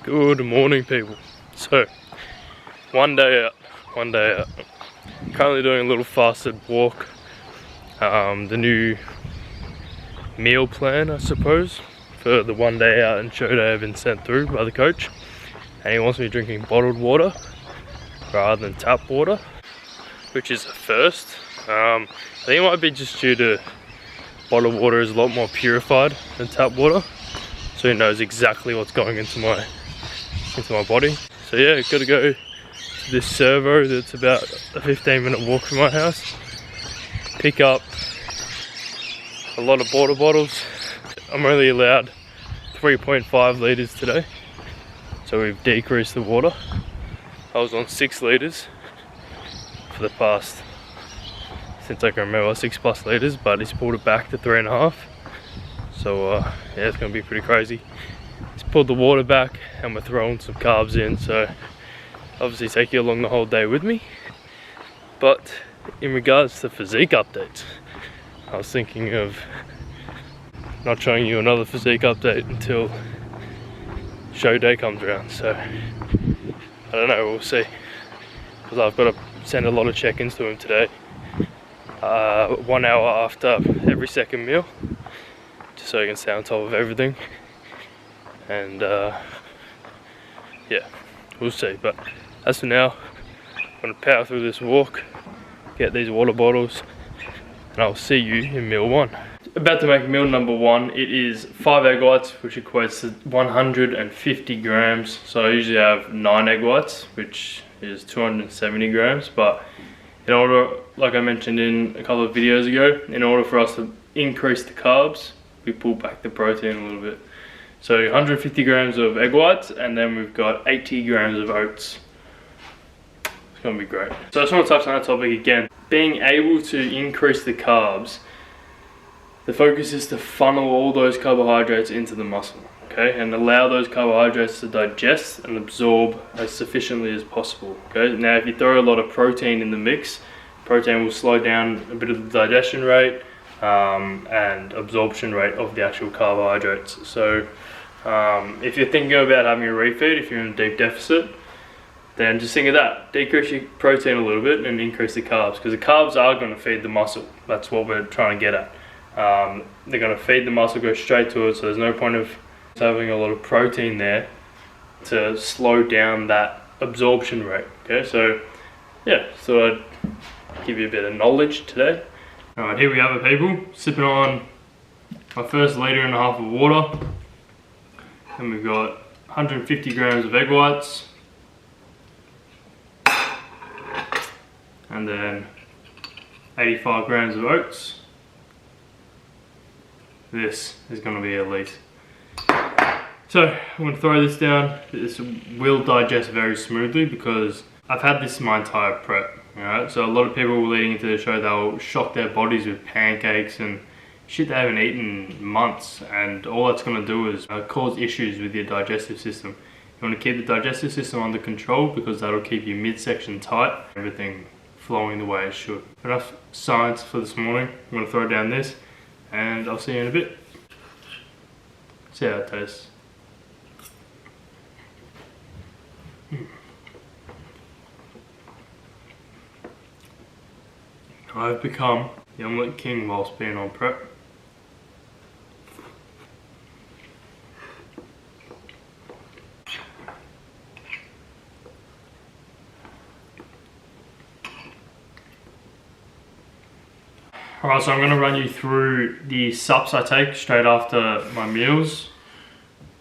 Good morning, people. So, one day out. Currently doing a little fasted walk. The new meal plan, I suppose, for the one day out and show day have been sent through by the coach. And he wants me drinking bottled water rather than tap water, which is a first. I think it might be just due to bottled water is a lot more purified than tap water. So he knows exactly what's going into my body. So yeah, gotta go to this servo that's about a 15-minute walk from my house. Pick up a lot of water bottles. I'm only allowed 3.5 litres today. So we've decreased the water. I was on 6 litres for the past, since I can remember, 6+ litres, but he's pulled it back to 3.5. So yeah, it's gonna be pretty crazy. He's pulled the water back and we're throwing some carbs in, so obviously take you along the whole day with me. But in regards to physique updates, I was thinking of not showing you another physique update until show day comes around. So I don't know, we'll see, because I've got to send a lot of check-ins to him today, 1 hour after every second meal, just so he can stay on top of everything. And yeah, we'll see. But as for now, I'm gonna power through this walk, get these water bottles, and I'll see you in meal 1. About to make meal number 1. It is 5 egg whites, which equates to 150 grams. So I usually have 9 egg whites, which is 270 grams. But in order, like I mentioned in a couple of videos ago, in order for us to increase the carbs, we pull back the protein a little bit. So 150 grams of egg whites, and then we've got 80 grams of oats. It's gonna be great. So I just want to touch on that topic again. Being able to increase the carbs, the focus is to funnel all those carbohydrates into the muscle, okay? And allow those carbohydrates to digest and absorb as sufficiently as possible, okay? Now, if you throw a lot of protein in the mix, protein will slow down a bit of the digestion rate and absorption rate of the actual carbohydrates. So if you're thinking about having a refeed, if you're in a deep deficit, then just think of that. Decrease your protein a little bit and increase the carbs, because the carbs are going to feed the muscle. That's what we're trying to get at. They're going to feed the muscle, go straight to it, so there's no point of having a lot of protein there to slow down that absorption rate. Okay, so yeah, so I'd give you a bit of knowledge today. Alright, here we have it, people. Sipping on my first 1.5 litres of water. And we've got 150 grams of egg whites. And then 85 grams of oats. This is going to be elite. So I'm going to throw this down. This will digest very smoothly because I've had this my entire prep. Alright, so a lot of people leading into the show, they'll shock their bodies with pancakes and shit they haven't eaten in months, and all that's going to do is cause issues with your digestive system. You want to keep the digestive system under control, because that'll keep your midsection tight, everything flowing the way it should. Enough science for this morning. I'm going to throw down this and I'll see you in a bit. See how it tastes. I've become the omelette king whilst being on prep. Alright, so I'm going to run you through the sups I take straight after my meals.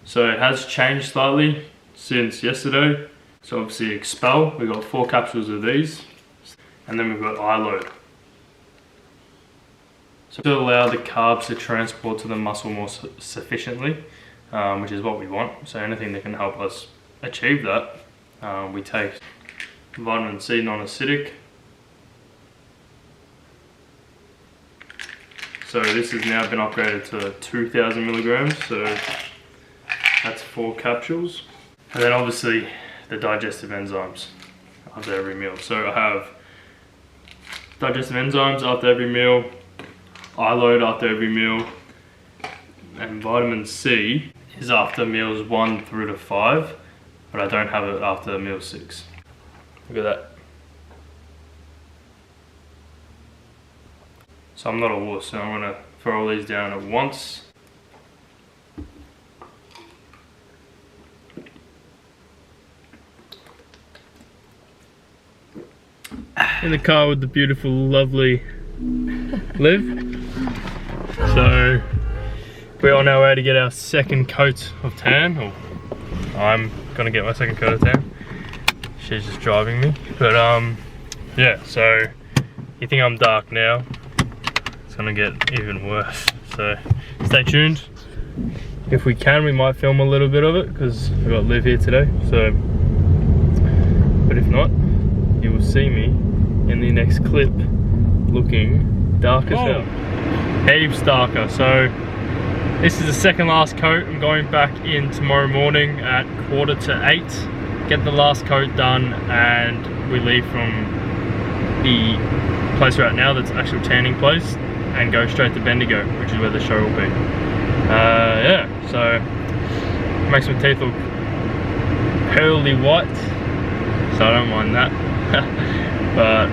So it has changed slightly since yesterday. So obviously Expel, we've got 4 capsules of these. And then we've got iLoad. So to allow the carbs to transport to the muscle more sufficiently, which is what we want. So anything that can help us achieve that, we take vitamin C non-acidic. So this has now been upgraded to 2,000 milligrams, so that's 4 capsules. And then obviously the digestive enzymes after every meal. So I have digestive enzymes after every meal, iLoad after every meal, and vitamin C is after meals 1 through to 5, but I don't have it after meal 6. Look at that. So I'm not a wuss, so I'm gonna throw all these down at once. In the car with the beautiful, lovely Liv. So we're on our way to get our second coat of tan, or I'm gonna get my second coat of tan. She's just driving me, but yeah. So you think I'm dark now? It's gonna get even worse. So stay tuned. If we can, we might film a little bit of it because we've got Liv here today. So, but if not, you will see me in the next clip looking dark as hell. Heaps darker. So this is the second last coat. I'm going back in tomorrow morning at 7:45. Get the last coat done, and we leave from the place right now that's actual tanning place and go straight to Bendigo, which is where the show will be. Yeah, so makes my teeth look pearly white, so I don't mind that. But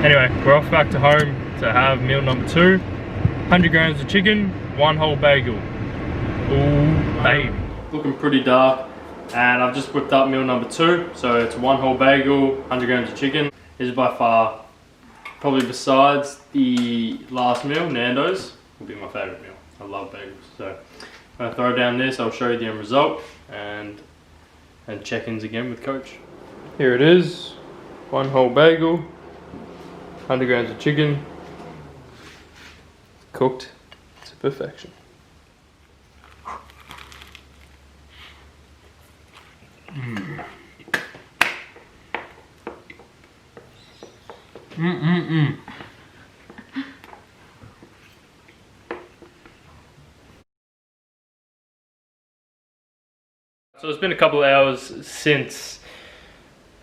anyway, we're off back to home to have meal number 2. 100 grams of chicken, 1 whole bagel. Ooh, babe. Looking pretty dark, and I've just whipped up meal number 2. So it's 1 whole bagel, 100 grams of chicken. This is by far, probably besides the last meal, Nando's, will be my favourite meal. I love bagels. So I'm gonna throw down this, I'll show you the end result, and check-ins again with Coach. Here it is. 1 whole bagel, 100 grams of chicken, cooked to perfection. So it's been a couple of hours since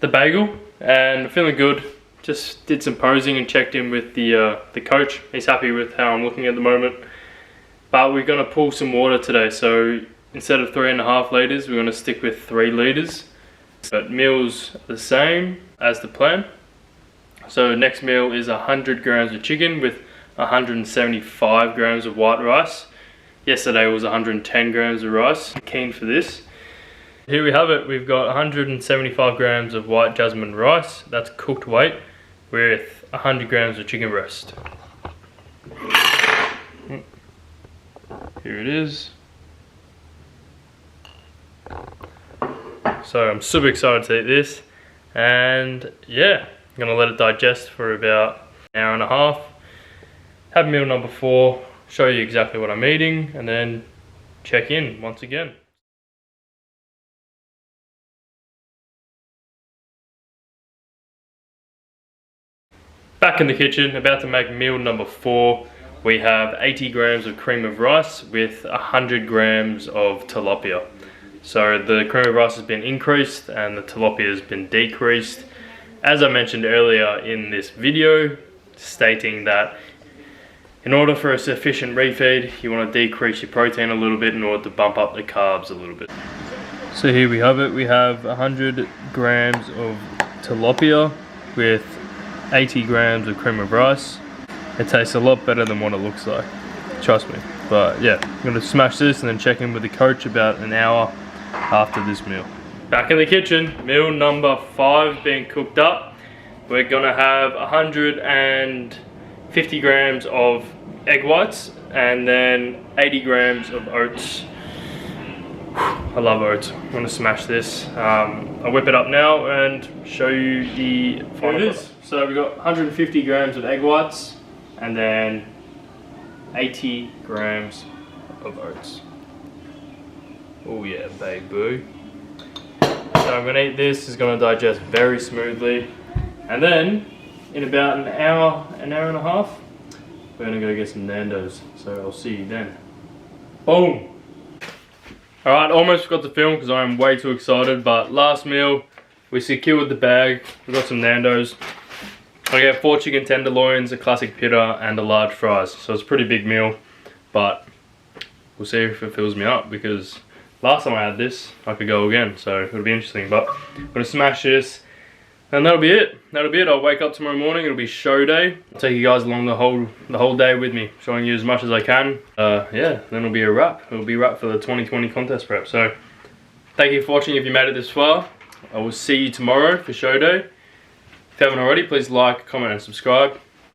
the bagel, and feeling good. Just did some posing and checked in with the coach. He's happy with how I'm looking at the moment. But we're gonna pull some water today. So instead of 3.5 liters, we're gonna stick with 3 liters. But meals are the same as the plan. So next meal is 100 grams of chicken with 175 grams of white rice. Yesterday was 110 grams of rice. I'm keen for this. Here we have it. We've got 175 grams of white jasmine rice. That's cooked weight with 100 grams of chicken breast. Here it is. So I'm super excited to eat this, and yeah, I'm gonna let it digest for about an hour and a half. Have meal number 4, show you exactly what I'm eating, and then check in once again. Back in the kitchen, about to make meal number 4. We have 80 grams of cream of rice with 100 grams of tilapia. So the cream of rice has been increased and the tilapia has been decreased. As I mentioned earlier in this video, stating that in order for a sufficient refeed, you want to decrease your protein a little bit in order to bump up the carbs a little bit. So here we have it. We have 100 grams of tilapia with 80 grams of cream of rice. It tastes a lot better than what it looks like, trust me. But yeah, I'm gonna smash this and then check in with the coach about an hour after this meal. Back in the kitchen, meal number 5 being cooked up. We're gonna have 150 grams of egg whites and then 80 grams of oats. I love oats. I'm gonna smash this. I'll whip it up now and show you the final product. So we've got 150 grams of egg whites and then 80 grams of oats. Oh yeah, baby. So I'm gonna eat this. It's gonna digest very smoothly, and then in about an hour and a half, we're gonna go get some Nando's. So I'll see you then. Boom. All right, almost forgot to film because I'm way too excited. But last meal, we secured the bag. We got some Nando's. I get 4 chicken tenderloins, a classic pita, and a large fries. So it's a pretty big meal, but we'll see if it fills me up because last time I had this, I could go again, so it'll be interesting. But I'm gonna smash this, and that'll be it. That'll be it. I'll wake up tomorrow morning. It'll be show day. I'll take you guys along the whole day with me, showing you as much as I can. Yeah, then it'll be a wrap. It'll be a wrap for the 2020 contest prep. So thank you for watching. If you made it this far, I will see you tomorrow for show day. If you haven't already, please like, comment, and subscribe.